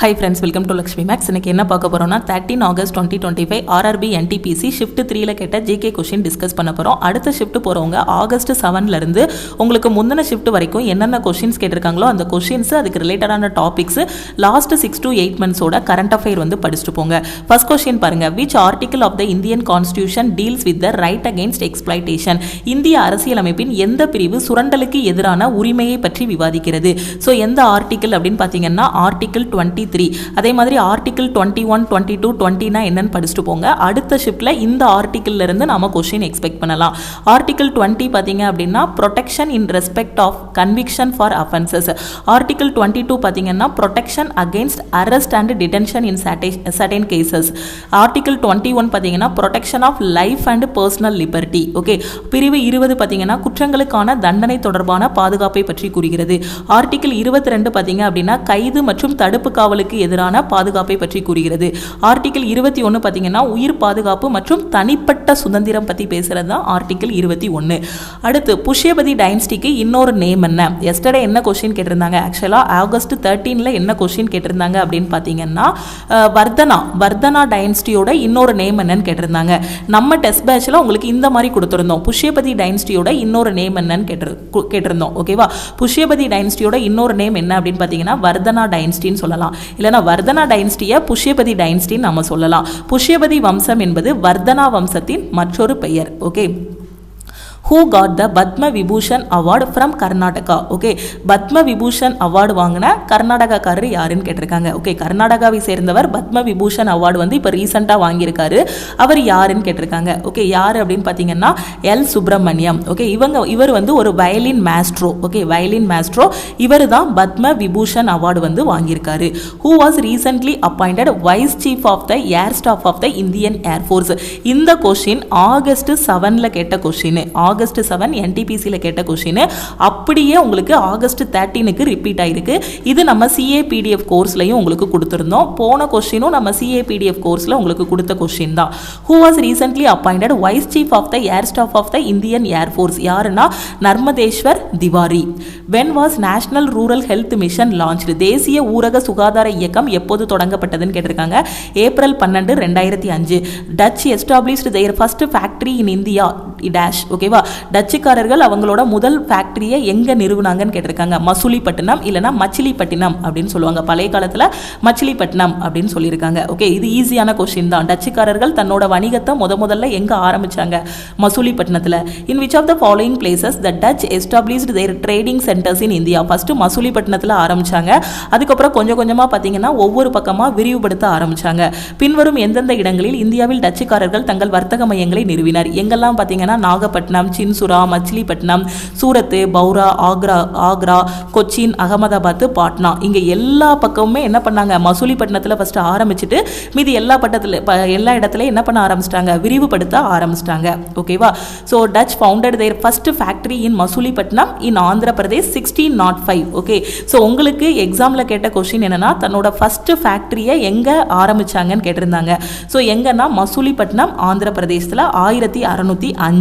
Hi friends, welcome to Lakshmi Max. இன்னைக்கு என்ன பார்க்க போறோம்னா 13 ஆகஸ்ட் 2025 RRB NTPC ஷிஃப்ட் 3ல கேட்ட ஜிகே क्वेश्चन டிஸ்கஸ் பண்ண போறோம். அடுத்த ஷிஃப்ட் போறவங்க ஆகஸ்ட் 7ல இருந்து உங்களுக்கு முந்தின ஷிஃப்ட் வரைக்கும் என்னென்ன क्वेश्चंस கேட்டிருக்காங்களோ அந்த क्वेश्चंस அதுக்கு ரிலேட்டடான டாபிக்ஸ் லாஸ்ட் 6 to 8 monthsோட கரண்ட் அஃபேர் வந்து படிச்சுட்டு போங்க. ஃபர்ஸ்ட் क्वेश्चन பாருங்க. Which article of the Indian Constitution deals with the right against exploitation? இந்திய அரசியலமைப்பின் எந்த பிரிவு சுரண்டலுக்கு எதிரான உரிமையை பற்றி விவாதிக்கிறது? சோ எந்த ஆர்டிகிள் அப்படினு பாத்தீங்கன்னா ஆர்டிகிள் 23. அதே மாதிரி ஆர்டிகிள் 21, 22, 20 என்னன்னு படிச்சுட்டு போங்க. அடுத்த ஷிஃப்ட்ல இந்த ஆர்டிகிள்ல இருந்து நாம क्वेश्चन எக்ஸ்பெக்ட் பண்ணலாம். ஆர்டிகிள் 20 பாத்தீங்க அப்படினா protection in respect of conviction for offenses. Article 22 பாத்தீங்கன்னா protection against arrest and detention in certain cases. Article 21 பாத்தீங்கன்னா protection of life and personal liberty. Okay, பிரிவு 20 பாத்தீங்கன்னா குற்றங்களுக்கான தண்டனை தொடர்பான பாதுகாப்பை பற்றி கூறுகிறது. ஆர்டிகிள் 22 பாத்தீங்க அப்படினா கைது மற்றும் தடுப்பு காவலுக்கு எதிரான பாதுகாப்பை பற்றி கூறுகிறது. ஆர்டிகிள் 21 பாத்தீங்கன்னா உயிர் பாதுகாப்பு மற்றும் தனிப்பட்ட சுதந்திரம் பத்தி பேசுறது தான் ஆர்டிகிள் 21. அடுத்து புஷ்யபதி டைனஸ்டிக்கு இன்னொரு நேம் என்ன? எஸ்டர்டே என்ன क्वेश्चन கேட்டிருந்தாங்க? ஆக்சுவலா ஆகஸ்ட் 13ல என்ன क्वेश्चन கேட்டிருந்தாங்க அப்படின்னு பாத்தீங்கன்னா வர்தனா டைனஸ்டியோட இன்னொரு நேம் என்னன்னு கேட்டிருந்தாங்க. நம்ம டெஸ்ட் பேட்ச்ல உங்களுக்கு இந்த மாதிரி கொடுத்திருந்தோம். புஷ்யபதி டைனஸ்டியோட இன்னொரு நேம் என்னன்னு கேட்டிருந்தோம். ஓகேவா? புஷ்யபதி டைனஸ்டியோட இன்னொரு நேம் என்ன அப்படின்னு பாத்தீங்கன்னா வர்தனா டைனஸ்டின்னு சொல்லலாம். இல்லனா வர்தனா டைனஸ்டியை புஷ்யபதி டைனஸ்டின்னு நாம சொல்லலாம். புஷ்யபதி வம்சம் என்பது வர்தனா வம்சத்தின் மற்றொரு பெயர். Okay. Who got the Padma Vibhushan Award from Karnataka? Okay, Padma Vibhushan award வாங்கின கர்நாடகாக்காரர் யாருன்னு கேட்டிருக்காங்க. ஓகே, கர்நாடகாவை சேர்ந்தவர் பத்ம விபூஷன் அவார்டு வந்து இப்போ ரீசெண்டாக வாங்கியிருக்காரு. அவர் யாருன்னு கேட்டிருக்காங்க. ஓகே, யார் அப்படின்னு பார்த்தீங்கன்னா எல் சுப்பிரமணியம். ஓகே, இவர் வந்து ஒரு violin maestro. Okay, violin maestro. இவர் தான் பத்ம விபூஷன் அவார்டு வந்து வாங்கியிருக்காரு. Who was recently appointed Vice Chief of the Air Staff of the Indian Air Force? இந்த கொஸ்டின் ஆகஸ்ட் 7ல கேட்ட கொஸ்டின். ஆகஸ்ட் 7 NTPCல கேட்ட क्वेश्चन அப்படியே உங்களுக்கு ஆகஸ்ட் 13க்கு ரிப்பீட் ஆயிருக்கு. இது நம்ம CA PDF கோர்ஸ்லயும் உங்களுக்கு கொடுத்திருந்தோம். போன क्वेश्चनும் நம்ம CA PDF கோர்ஸ்ல உங்களுக்கு கொடுத்த क्वेश्चन தான். Who was recently appointed Vice Chief of the Air Staff of the Indian Air Force? யாருன்னா நர்மதேஸ்வர் Tiwari. When was National Rural Health Mission launched? தேசிய ஊரக சுகாதார இயக்கம் எப்போது தொடங்கப்பட்டதுன்னு கேட்டிருக்காங்க. April 12, 2005. Dutch established their first factory in India. ஓகேவா? டச்சுக்காரர்கள் அவங்களோட முதல் ஃபேக்டரியை எங்க நிறுவனாங்கன்னு கேட்டிருக்காங்க. மசூலிப்பட்டினம் இல்லனா மச்சிலிப்பட்டினம் அப்படின்னு சொல்லுவாங்க. பழைய காலத்துல மச்சிலிப்பட்டினம் அப்படின்னு சொல்லியிருக்காங்க. ஓகே, இது ஈஸியான क्वेश्चन தான். டச்சுக்காரர்கள் தன்னோட வணிகத்தை முதல்ல எங்க ஆரம்பிச்சாங்க? மசூலிப்பட்டினத்துல. In which of the following places the Dutch established their trading centers in India? First மசூலிப்பட்டினத்துல ஆரம்பிச்சாங்க. அதுக்கப்புறம் கொஞ்சமா பாத்தீங்கன்னா ஒவ்வொரு பக்கமா விரிவுபடுத்த ஆரம்பிச்சாங்க. பின்வரும் எந்தெந்த இடங்களில் இந்தியாவில் டச்சுக்காரர்கள் தங்கள் வர்த்தக மையங்களை நிறுவினர்? எங்கெல்லாம் பாத்தீங்கன்னா நாகப்பட்டினம், சின்சுரா, மச்சிலிப்பட்டினம், சூரத், பௌரா, ஆக்ரா, கொச்சின், அகமதாபாத், பாட்னா. இங்க எல்லா பக்கமுமே என்ன பண்ணாங்க? மசூலிப்பட்டினத்துல ஃபர்ஸ்ட் ஆரம்பிச்சிட்டு மீதி எல்லா இடத்துலயும் என்ன பண்ண ஆரம்பிச்சிட்டாங்க? விரிவுபடுத்த ஆரம்பிச்சிட்டாங்க. ஓகேவா? So touch founded their first factory in Masulipatnam in Andhra Pradesh 1605. Okay, so உங்களுக்கு எக்ஸாம்ல கேட்ட क्वेश्चन என்னன்னா தன்னோட ஃபர்ஸ்ட் ஃபேக்டரியை எங்க ஆரம்பிச்சாங்கன்னு கேட்டிருந்தாங்க. சோ எங்கன்னா மசூலிப்பட்டினம், ஆந்திர பிரதேசத்துல 1605ல.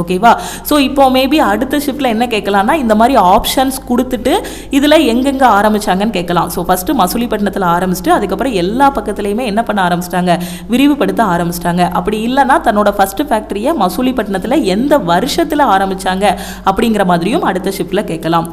ஓகேவா? சோ இப்போ மேபி அடுத்த ஷிஃப்ட்ல என்ன கேட்கலாம்னா இந்த மாதிரி ஆப்ஷன்ஸ் கொடுத்துட்டு இதுல எங்கெங்க ஆரம்பிச்சாங்கன்னு கேட்கலாம். சோ ஃபர்ஸ்ட் மசூலிப்பட்டினத்துல ஆரம்பிச்சிட்டு அதுக்கப்புறம் எல்லா பக்கத்துலயுமே என்ன பண்ண ஆரம்பிச்சிட்டாங்க? விரிவுபடுத்த ஆரம்பிச்சிட்டாங்க. அப்படி இல்லைன்னா தன்னோட ஃபர்ஸ்ட் ஃபேக்டரியை மசூலிப்பட்டினத்துல எந்த வருஷத்துல ஆரம்பிச்சாங்க அப்படிங்கிற மாதிரியும் அடுத்த ஷிஃப்ட்ல கேட்கலாம்.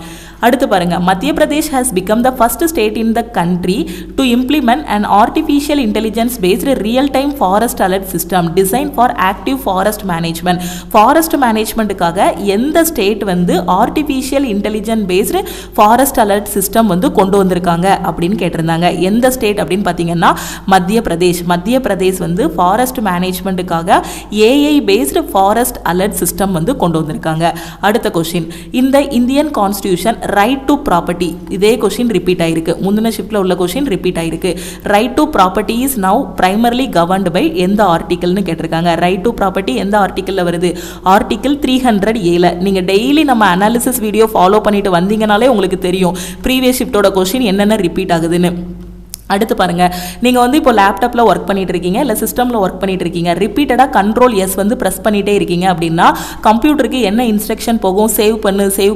அடுத்து பாருங்க. மத்திய Pradesh has become the first state in the country to implement an artificial intelligence based real time forest alert system designed for active forest management. Forest மேனேஜ்மெண்ட்டுக்காக எந்த ஸ்டேட் வந்து artificial intelligence based forest alert system வந்து கொண்டு வந்திருக்காங்க அப்படின்னு கேட்டிருந்தாங்க. எந்த state அப்படின்னு பார்த்தீங்கன்னா மத்திய பிரதேஷ் வந்து ஃபாரஸ்ட் மேனேஜ்மெண்ட்டுக்காக AI based forest alert system வந்து கொண்டு வந்திருக்காங்க. அடுத்த கொஸ்டின். இந்த Indian constitution right to property. இதே கொஸ்டின் ரிப்பீட் ஆயிருக்கு. முந்தின ஷிஃப்ட்ல உள்ள கொஸ்டின் ரிப்பீட் ஆயிருக்கு. Right to property is now primarily governed by எந்த ஆர்டிகல்னு கேட்டிருக்காங்க. ரைட் டு ப்ராப்பர்ட்டி எந்த ஆர்டிகல்ல வருது? ஆர்டிகிள் 307. நீங்க டெய்லி நம்ம அனாலிசிஸ் வீடியோ ஃபாலோ பண்ணிட்டு வந்தீங்கனாலே உங்களுக்கு தெரியும் ப்ரீவியஸ் ஷிஃப்ட்டோட क्वेश्चन என்னென்ன ரிப்பீட் ஆகுதுன்னு. அடுத்து பாருங்க, நீங்கள் வந்து இப்போ லேப்டாப்பில் ஒர்க் பண்ணிட்டு இருக்கீங்க, இல்லை சிஸ்டமில் ஒர்க் பண்ணிட்டு இருக்கீங்க, ரிப்பீட்டடாக கண்ட்ரோல் எஸ் வந்து ப்ரெஸ் பண்ணிட்டே இருக்கீங்க அப்படின்னா கம்ப்யூட்டருக்கு என்ன இன்ஸ்ட்ரக்ஷன் போகும், சேவ்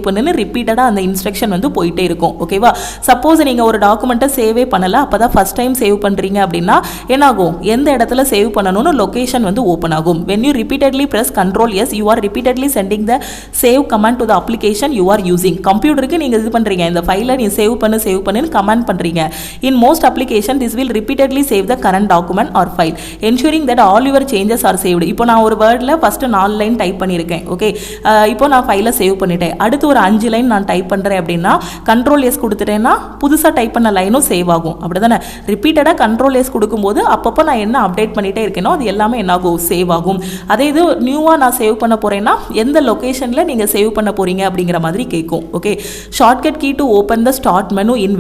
பண்ணுன்னு ரிப்பீட்டடாக அந்த இன்ஸ்ட்ரக்ஷன் வந்து போயிட்டே இருக்கும். ஓகேவா? சப்போஸ் நீங்கள் ஒரு டாக்குமெண்ட்டை சேவே பண்ணலை, அப்போ தான் ஃபஸ்ட் டைம் சேவ் பண்ணுறீங்க அப்படின்னா என்னாகும், எந்த இடத்துல சேவ் பண்ணணும்னு லொக்கேஷன் வந்து ஓப்பன் ஆகும். when you repeatedly press control yes you are repeatedly sending the save command to the application you are using. கம்ப்யூட்டருக்கு நீங்கள் இது பண்ணுறீங்க, இந்த ஃபைலை நீ சேவ் பண்ணுன்னு கமெண்ட் பண்ணுறீங்க. in most application this will repeatedly save the current document or file ensuring that all your changes are saved. இப்போ நான் ஒரு வேர்டில் ஃபஸ்ட்டு 4 லைன் டைப் பண்ணியிருக்கேன். ஓகே, இப்போ நான் ஃபைலை சேவ் பண்ணிட்டேன். அடுத்து ஒரு 5 லைன் நான் டைப் பண்ணுறேன் அப்படின்னா கண்ட்ரோல் எஸ் கொடுத்துட்டேன்னா புதுசாக டைப் பண்ண லைனும் சேவ் ஆகும். அப்படி தானே? ரிப்பீட்டடாக கண்ட்ரோல் எஸ் கொடுக்கும்போது அப்பப்போ நான் என்ன அப்டேட் பண்ணிகிட்டே இருக்கேனோ அது எல்லாமே என்னாகும், சேவ் ஆகும். அதே இது நியூவாக நான் சேவ் பண்ண போகிறேன்னா எந்த லொக்கேஷனில் நீங்கள் சேவ் பண்ண போகிறீங்க அப்படிங்கிற மாதிரி கேட்கும். Okay, shortcut key to open the start menu in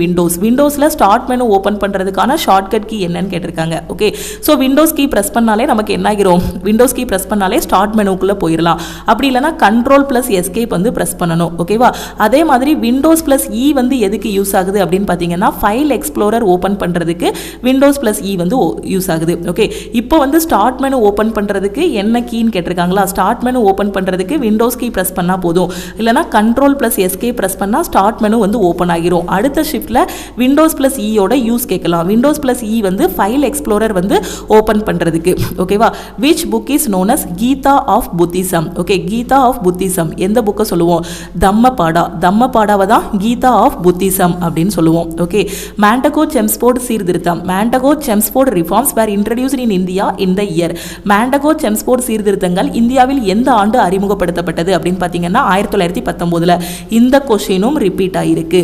விண்டோஸில் ஸ்டார்ட் மெனு ஓப்பன் பண்ணுறதுக்கான ஷார்ட்கட் கீ என்னன்னு கேட்டிருக்காங்க. Okay, so Windows key press பண்ணாலே நமக்கு என்ன ஆகிரும், விண்டோஸ் கீ ப்ரெஸ் பண்ணாலே ஸ்டார்ட் மெனுக்குள்ளே போயிடலாம். அப்படி இல்லைனா கண்ட்ரோல் ப்ளஸ் எஸ்கேப் வந்து ப்ரெஸ் பண்ணணும். ஓகேவா? அதே மாதிரி விண்டோஸ் ப்ளஸ் இ வந்து எதுக்கு யூஸ் ஆகுது அப்படின்னு பார்த்தீங்கன்னா ஃபைல் எக்ஸ்ப்ளோரர் ஓப்பன் பண்ணுறதுக்கு விண்டோஸ் ப்ளஸ் இ வந்து யூஸ் ஆகுது. ஓகே, இப்போ வந்து ஸ்டார்ட் மெனு ஓப்பன் பண்ணுறதுக்கு என்ன கீன்னு கேட்டிருக்காங்களா, ஸ்டார்ட் மெனு ஓப்பன் பண்ணுறதுக்கு விண்டோஸ் கீ ப்ரெஸ் பண்ணால் போதும், இல்லைனா கண்ட்ரோல் ப்ளஸ் எஸ்கேப் ப்ரெஸ் பண்ணால் ஸ்டார்ட் மெனு வந்து ஓப்பன் ஆகிரும். அடுத்த ஷிஃப்ட்டில் விண்டோஸ் ப்ளஸ் இயோட யூஸ் கேட்கலாம். விண்டோஸ் ப்ளஸ் இ வந்து ஃபைல் எக்ஸ்ப்ளோரர் வந்து ஓப்பன் பண்ணுறதுக்கு. ஓகேவா? Which book is known as Gita of Buddhism. Okay, Gita of Buddhism எந்த புக்கை சொல்லுவோம், தம்மபாடாவை தான் கீதா ஆஃப் புத்திசம் அப்படின்னு சொல்லுவோம். ஓகே, மாண்டகோ செம்ஸ்போர்ட் சீர்திருத்தம், Montagu Chelmsford reforms were introduced in India in the year. Montagu Chelmsford சீர்திருத்தங்கள் இந்தியாவில் எந்த ஆண்டு அறிமுகப்படுத்தப்பட்டது அப்படின்னு பார்த்தீங்கன்னா 1919. இந்த கொஸ்டினும் ரிப்பீட் ஆகிருக்கு.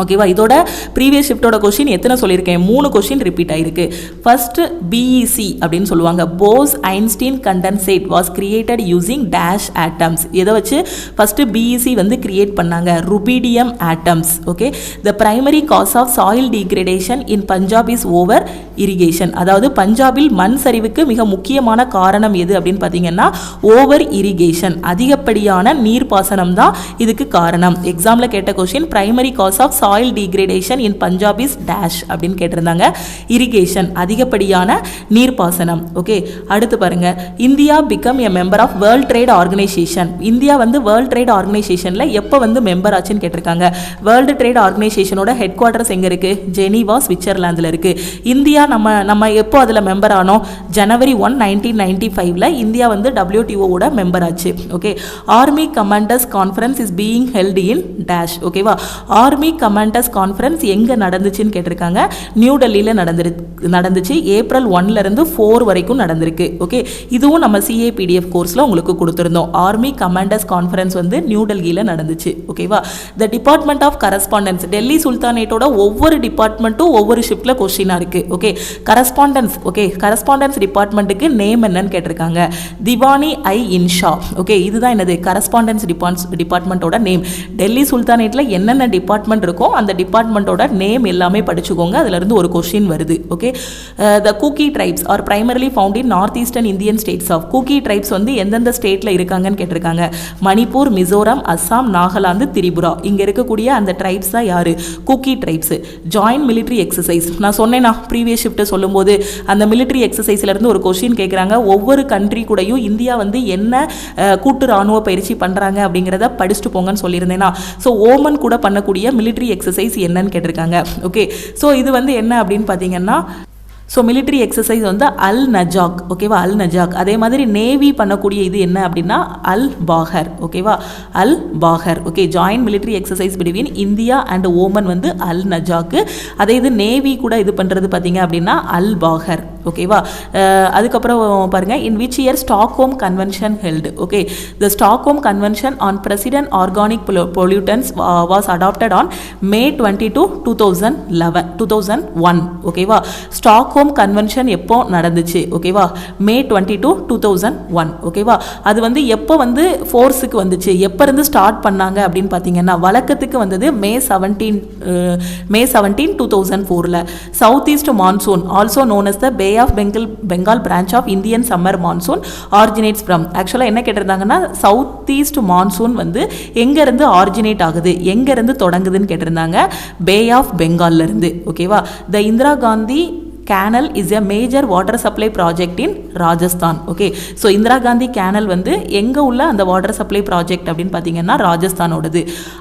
ஓகேவா? இதோட ப்ரீவியஸ் ஷிஃப்டோட கொஸ்டின் எத்தனை சொல்லியிருக்கேன், 3 கொஸ்டின் ரிப்பீட் ஆகிருக்கு. ஃபர்ஸ்ட் பிஇசி அப்படின்னு சொல்லுவாங்க, Bose Einstein condensate was created using dash atoms. எதை வச்சு ஃபர்ஸ்ட் பிஇசி வந்து கிரியேட் பண்ணாங்க, rubidium atoms. Okay, the primary cause of soil degradation in Punjab is over irrigation. அதாவது பஞ்சாபில் மண் சரிவுக்கு மிக முக்கியமான காரணம் எது அப்படின்னு பார்த்தீங்கன்னா ஓவர் இரிகேஷன், அதிகப்படியான நீர்ப்பாசனம் தான் இதுக்கு காரணம். எக்ஸாமில் கேட்ட question primary cause of soil degradation in Punjab is dash அப்படின்னு கேட்டிருந்தாங்க, இரிகேஷன், அதிகப்படியான நீர்ப்பாசனம். ஓகே, அடுத்து பாருங்க, India become a member of world trade organisation. India வந்து வேர்ல்ட் ட்ரேட் ஆர்கனைசேஷன்ல எப்போ வந்து மெம்பர் ஆச்சுன்னு கேட்டிருக்காங்க. வேர்ல்டு ட்ரேட் ஆர்கனைசேஷனோட ஹெட் குவார்டர்ஸ் எங்க இருக்கு, ஜெனீவா ஸ்விட்சர்லாந்தில் இருக்கு. இந்தியா நம்ம எப்போ அதில் மெம்பர் ஆனோம், ஜனவரி 1, 1995 இந்தியா வந்து WTOவோட மெம்பர் ஆச்சு. Okay, army commanders conference is being held in dash. ஓகேவா? ஆர்மி கமாண்டர்ஸ் கான்ஃபரன்ஸ் எங்கே நடந்துச்சுன்னு கேட்டிருக்காங்க, நியூ டெல்லியில் நடந்துச்சு. ஏப்ரல் 1 4 வரைக்கும் நடந்திருக்கு. ஓகே, இதுவும் நம்ம CAPDF கோர்ஸில் உங்களுக்கு கொடுத்துருந்தோம். ஆர்மி கமாண்டர்ஸ் கான்ஃபரன்ஸ் வந்து நியூ டெல்லியில் நடந்துச்சு. ஓகேவா? The department of correspondence, Delhi சுல்தானேட்டோட ஒவ்வொரு டிபார்ட்மெண்ட்டும் ஒவ்வொரு ஷிஃப்ட்டில் கொஸ்டினாக இருக்குது. Okay, correspondence. ஓகே, கரஸ்பாண்டன்ஸ் டிபார்ட்மெண்ட்டுக்கு நேம் என்னன்னு கேட்டிருக்காங்க, திவானி ஐ இன்ஷா. ஓகே, இதுதான் என்னது, கரஸ்பாண்டன்ஸ் டிபார்ட்மெண்ட்டோட நேம். டெல்லி சுல்தானேட்டில் என்னென்ன டிபார்ட்மெண்ட் இருக்கோ அந்த டிபார்ட்மெண்ட்டோட நேம் எல்லாமே படிச்சுக்கோங்க, அதுல இருந்து ஒரு கொஸ்டின் வருது. Okay, the Kuki tribes are primarily found in north eastern Indian states of. Kuki tribes வந்து எந்தெந்த ஸ்டேட்ல இருக்காங்கன்னு கேட்டிருக்காங்க, மணிப்பூர், மிசோரம், அஸ்ஸாம், நாகாலாந்து, திரிபுரா. இங்க இருக்கக்கூடிய அந்த ட்ரைப்ஸ் தான் யாரு, cookie tribes. Join military exercise, நான் சொன்னேன்னா ப்ரீவியஸ் ஷிஃப்ட் சொல்லும்போது அந்த மிலிட்ரி எக்ஸசைஸ்ல இருந்து ஒரு கொஸ்டின் கேட்குறாங்க, ஒவ்வொரு கண்ட்ரி கூடயும் இந்தியா வந்து என்ன கூட்டு ராணுவ பயிற்சி பண்றாங்க அப்படிங்கிறத படிச்சுட்டு போங்கன்னு சொல்லியிருந்தேன்னா. ஸோ ஓமன் கூட பண்ணக்கூடிய மிலிட்ரி எக்ஸசைஸ் என்னன்னு கேட்டிருக்காங்க. ஓகே, ஸோ இது வந்து என்ன அப்படின்னு பார்த்தீங்கன்னா ஸோ மிலிட்ரி எக்ஸசைஸ் வந்து அல் நஜாக். ஓகேவா? அல் நஜாக். அதே மாதிரி நேவி பண்ணக்கூடிய இது என்ன அப்படின்னா அல் பாகர். ஓகேவா? Al Bahar. Okay, joint military exercise between India and Oman வந்து அல் நஜாக்கு. அதே இது நேவி கூட இது பண்ணுறது பார்த்தீங்க அப்படின்னா அல் பாகர். ஓகேவா? அதுக்கப்புறம் பாருங்க, in which year Stockholm convention held. Okay, the Stockholm convention on persistent organic pollutants was adopted on May 22, 2001. ஓகேவா? ஸ்டாக்ஹோம் கன்வென்ஷன் எப்போ நடந்துச்சு, ஓகேவா? May 22, 2001. ஓகேவா? அது வந்து எப்போ வந்து ஃபோர்ஸுக்கு வந்துச்சு, எப்போ இருந்து ஸ்டார்ட் பண்ணாங்க அப்படின்னு பார்த்தீங்கன்னா வழக்கத்துக்கு வந்தது May 17, 2004. South east monsoon also known as the bay of Bengal branch of Indian summer monsoon originates from. ஆக்சுவலாக என்ன கேட்டிருந்தாங்கன்னா சவுத் ஈஸ்ட் மான்சூன் வந்து எங்கேருந்து ஆரிஜினேட் ஆகுது, எங்கேருந்து தொடங்குதுன்னு கேட்டிருந்தாங்க. பே ஆஃப் பெங்கால்ல இருந்து. ஓகேவா. The Indira Gandhi Canal is a major water supply project in Rajasthan. Okay, so Indira Gandhi canal வந்து எங்கே உள்ள அந்த வாட்டர் சப்ளை ப்ராஜெக்ட் அப்படின்னு பார்த்தீங்கன்னா ராஜஸ்தானோடது.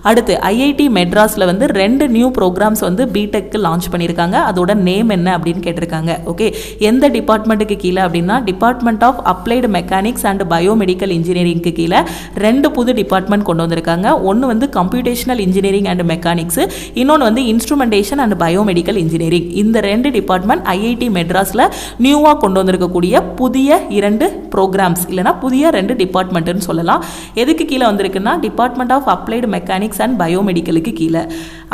அடுத்து ஐஐடி மெட்ராஸில் வந்து 2 நியூ ப்ரோக்ராம்ஸ் வந்து பிடெக்கு லான்ச் பண்ணியிருக்காங்க. அதோட நேம் என்ன அப்படின்னு கேட்டிருக்காங்க. ஓகே, எந்த டிபார்ட்மெண்ட்டுக்கு கீழே அப்படின்னா department of applied mechanics and biomedical இன்ஜினியரிங்க்கு கீழே 2 புது டிபார்ட்மெண்ட் கொண்டு வந்திருக்காங்க. ஒன்று வந்து கம்ப்யூட்டேஷனல் இன்ஜினியரிங் அண்ட் மெக்கானிக்ஸ், இன்னொன்று வந்து இன்ஸ்ட்ருமெண்டேஷன் அண்ட் பயோமெடிக்கல் இன்ஜினியரிங். இந்த 2 டிபார்ட்மெண்ட் ஐஐடி மெட்ராஸில் நியூவாக கொண்டு வந்திருக்கக்கூடிய புதிய 2 ப்ரோக்ராம்ஸ் இல்லைனா புதிய 2 டிபார்ட்மெண்ட்டுன்னு சொல்லலாம். எதுக்கு கீழே வந்திருக்குன்னா department of applied mechanics and பயோமெடிக்கலுக்கு கீழே.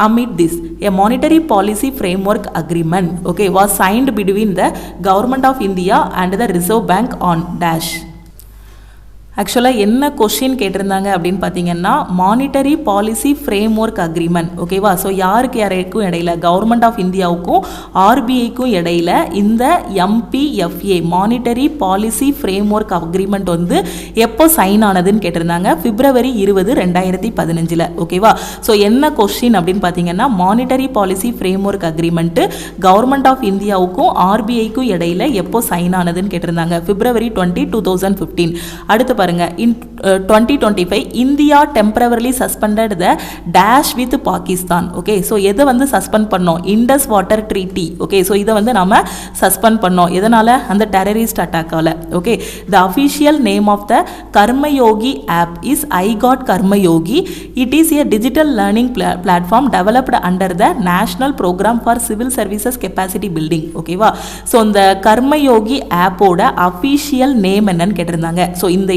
Amid this, a monetary policy framework agreement, okay, was signed between the Government of India and the Reserve Bank on dash. ஆக்சுவலாக என்ன கொஷின் கேட்டிருந்தாங்க அப்படின்னு பார்த்தீங்கன்னா monetary policy framework agreement. ஓகேவா. So யாருக்கும் இடையில கவர்மெண்ட் ஆஃப் இந்தியாவுக்கும் ஆர்பிஐக்கும் இடையில இந்த MPFA monetary policy framework agreement வந்து எப்போ சைன் ஆனதுன்னு கேட்டிருந்தாங்க. February 20, 2015. ஓகேவா. ஸோ என்ன கொஷின் அப்படின்னு பார்த்தீங்கன்னா monetary policy framework agreement government of இந்தியாவுக்கும் ஆர்பிஐக்கும் இடையில எப்போ சைன் ஆனதுன்னு கேட்டிருந்தாங்க. February 20, 2015. அடுத்து in 2025 India temporarily suspended the dash with Pakistan. Okay, so எதை வந்து சஸ்பெண்ட் பண்ணோம், Indus Water Treaty. Okay, so இதை வந்து நம்ம சஸ்பெண்ட் பண்ணோம். எதனால? அந்த terrorist அட்டாக்கால. Okay, the official name of the Karmayogi app is I Got Karmayogi. It is a digital learning platform developed under the National Program for Civil Services Capacity Building. ஓகேவா. So இந்த கர்மயோகி ஆப்போட official name என்னன்னு கேட்டிருந்தாங்க. So இந்த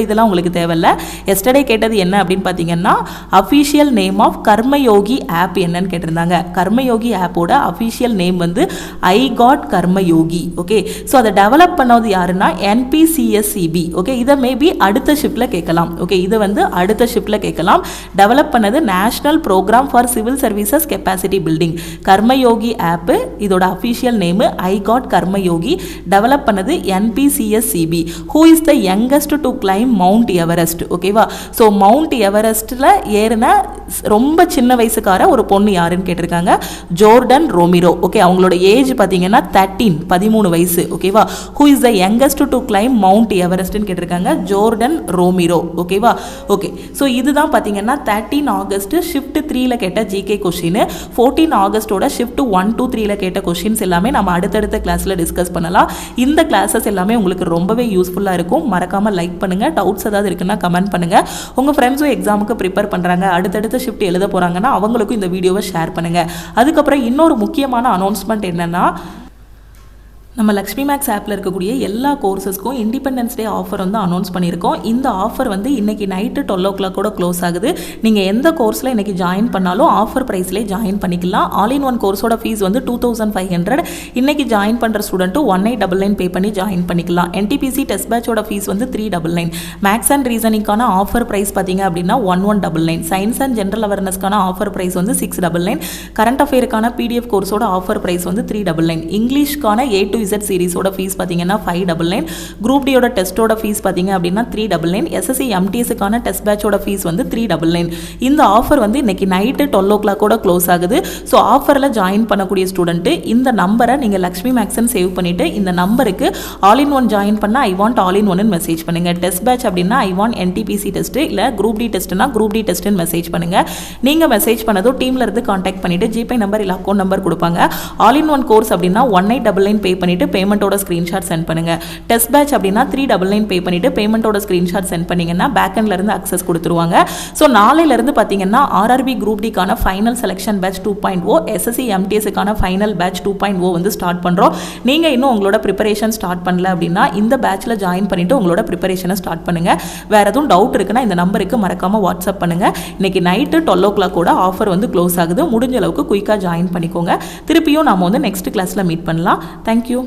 இதெல்லாம் உங்களுக்கு தேவையில்ல. Yesterday கேட்டது என்ன அப்படின்னு பார்த்தீங்கன்னா official name of Karmayogi app என்னன்னு கேட்டிருந்தாங்க. கர்மயோகி ஆப்போட அஃபிஷியல் நேம் வந்து I got Karmayogi. Okay, so அதை டெவலப் பண்ணது யாருன்னா NPCSCB. ஓகே, இதை மேபி அடுத்த ஷிஃப்டில் கேட்கலாம். ஓகே, இதை வந்து அடுத்த ஷிஃப்டில் கேட்கலாம். டெவலப் பண்ணது national programme for civil services capacity building. Karmayogi app இதோட official name I got Karmayogi. Develop பண்ணது NPCSCB. Who is the youngest to climb Mount Everest. ஓகேவா. ஸோ மவுண்ட் எவரெஸ்ட்டில் ஏறின ரொம்ப சின்ன வயசுக்கார ஒரு பொண்ணு யாருன்னு கேட்டிருக்காங்க. Jordan Romero. ஓகே, அவங்களோட ஏஜ் பார்த்தீங்கன்னா 13 வயசு. ஓகேவா. Who is the youngest to climb Mount எவரெஸ்ட்னு கேட்டிருக்காங்க. Jordan Romero. ஓகேவா. ஓகே, ஸோ இதுதான் பார்த்தீங்கன்னா 13 ஆகஸ்ட் ஷிஃப்ட் 3ல கேட்ட ஜிகே கொஷின். 14 ஆகஸ்டோட ஷிஃப்ட் 1 to 3ல கேட்ட கொஷின்ஸ் எல்லாமே நம்ம அடுத்தடுத்த கிளாஸில் டிஸ்கஸ் பண்ணலாம். இந்த கிளாஸஸ் எல்லாமே உங்களுக்கு ரொம்பவே யூஸ்ஃபுல்லாக இருக்கும். மறக்காமல் லைக் பண்ணுங்க. டவுட்ஸ் ஏதாவது இருக்குன்னா கமெண்ட் பண்ணுங்க. உங்க ஃப்ரெண்ட்ஸும் எக்ஸாமுக்கு ப்ரிப்பேர் பண்றாங்க, அடுத்தடுத்த ஷிஃப்ட் எழுத போறாங்கன்னா அவங்களுக்கும் இந்த வீடியோவை ஷேர் பண்ணுங்க. அதுக்கப்புறம் இன்னொரு முக்கியமான அனௌன்ஸ்மெண்ட் என்னன்னா நம்ம லக்ஷ்மி மேக்ஸ் ஆப்பில் இருக்கக்கூடிய எல்லா கோர்சஸ்க்கும் இண்டிபெண்டன்ஸ் டே ஆஃபர் வந்து அனௌன்ஸ் பண்ணியிருக்கோம். இந்த ஆஃபர் வந்து இன்னைக்கு நைட்டு 12 o'clock கூட க்ளோஸ் ஆகுது. நீங்கள் எந்த கோர்ஸில் இன்னைக்கு ஜாயின் பண்ணாலும் ஆஃபர் ப்ரைஸ்லேயே ஜாயின் பண்ணிக்கலாம். ஆல் இன் ஒன் கோர்ஸோட ஃபீஸ் வந்து 2500. இன்னைக்கு ஜாயின் பண்ணுற ஸ்டூடெண்ட்டும் 1899 பே பண்ணி ஜாயின் பண்ணிக்கலாம். NTPC டெஸ்ட் பேட்சோட ஃபீஸ் வந்து 399. மேக்ஸ் அண்ட் ரீசனிங்கான ஆஃபர் ப்ரைஸ் பார்த்தீங்க அப்படின்னா 1199. சயின்ஸ் அண்ட் ஜென்ரல் அவேர்னஸ்க்கான ஆஃபர் ப்ரைஸ் வந்து 699. கரண்ட் அஃபேருக்கான PDF கோர்ஸோட ஆஃபர் ப்ரைஸ் வந்து 399. இங்கிலீஷ்க்கான A to Z சீரிஸோட ஃபீஸ் பார்த்தீங்கன்னா 599. குரூப் டியோட டெஸ்ட்டோட ஃபீஸ் பார்த்தீங்க அப்படின்னா 399. SSC MTSக்கான டெஸ்ட் பேட்சோட ஃபீஸ் வந்து 399. இந்த ஆஃபர் வந்து இன்னைக்கு நைட்டு 12 o'clock கூட க்ளோஸ் ஆகுது. ஸோ ஆஃபரில் ஜாயின் பண்ணக்கூடிய ஸ்டூடெண்ட்டு இந்த நம்பரை நீங்கள் லக்ஷ்மி மேக்ஸ்ன்னு சேவ் பண்ணிவிட்டு இந்த நம்பருக்கு ஆல் இன் ஒன் ஜாயின் பண்ண ஐ வாண்ட் ஆல் இன் ஒன்னு மெசேஜ் பண்ணுங்கள். டெஸ்ட் பேட்ச் அப்படின்னா ஐ வாண்ட் NTPC டெஸ்ட்டு, இல்லை குரூப் டி டெஸ்ட்னா குரூப் டி டெஸ்ட்டுன்னு மெசேஜ் பண்ணுங்கள். நீங்கள் மெசேஜ் பண்ணதும் டீமில் இருந்து காண்டாக்ட் பண்ணிவிட்டு ஜிபே நம்பர் இல்லை அக்கௌண்ட் நம்பர் கொடுப்பாங்க. ஆல் இன் ஒன் கோர்ஸ் அப்படின்னா 1899 பே பண்ணிவிட்டு பேமெண்ட்டோட ஸ்க்ரீன்ஷாட் சென்ட் பண்ணுங்க. டெஸ்ட் பேட்ச் அப்படின்னா 399 பே பண்ணிட்டு பேமெண்ட்டோட ஸ்க்ரீன்ஷாட் சென்ட் பண்ணீங்கன்னா பேக்எண்ட்ல இருந்து அக்சஸ் கொடுத்துருவாங்க. ஸோ நாளையில இருந்து பார்த்தீங்கன்னா RRB குரூப் டிக்கான ஃபைனல் செலெக்ஷன் பேட்ச் 2.0, SSC MTSக்கான ஃபைனல் பேட்ச் 2.0 வந்து ஸ்டார்ட் பண்றோம். நீங்க இன்னும் உங்களோட ப்ரிப்பரேஷன் ஸ்டார்ட் பண்ணல அப்படின்னா இந்த பேட்ச்ல ஜாயின் பண்ணிட்டு உங்களோட ப்ரிப்பரேஷனை ஸ்டார்ட் பண்ணுங்க. வேற எதுவும் டவுட் இருக்குன்னா இந்த நம்பருக்கு மறக்காம வாட்ஸ்அப் பண்ணுங்க. இன்னைக்கு நைட்டு 12 o'clock கூட ஆஃபர் வந்து க்ளோஸ் ஆகுது. முடிஞ்ச அளவுக்கு குயிக்கா ஜாயின் பண்ணிக்கோங்க. திருப்பியும் நாம வந்து நெக்ஸ்ட் கிளாஸ்ல மீட் பண்ணலாம். தேங்க்யூ.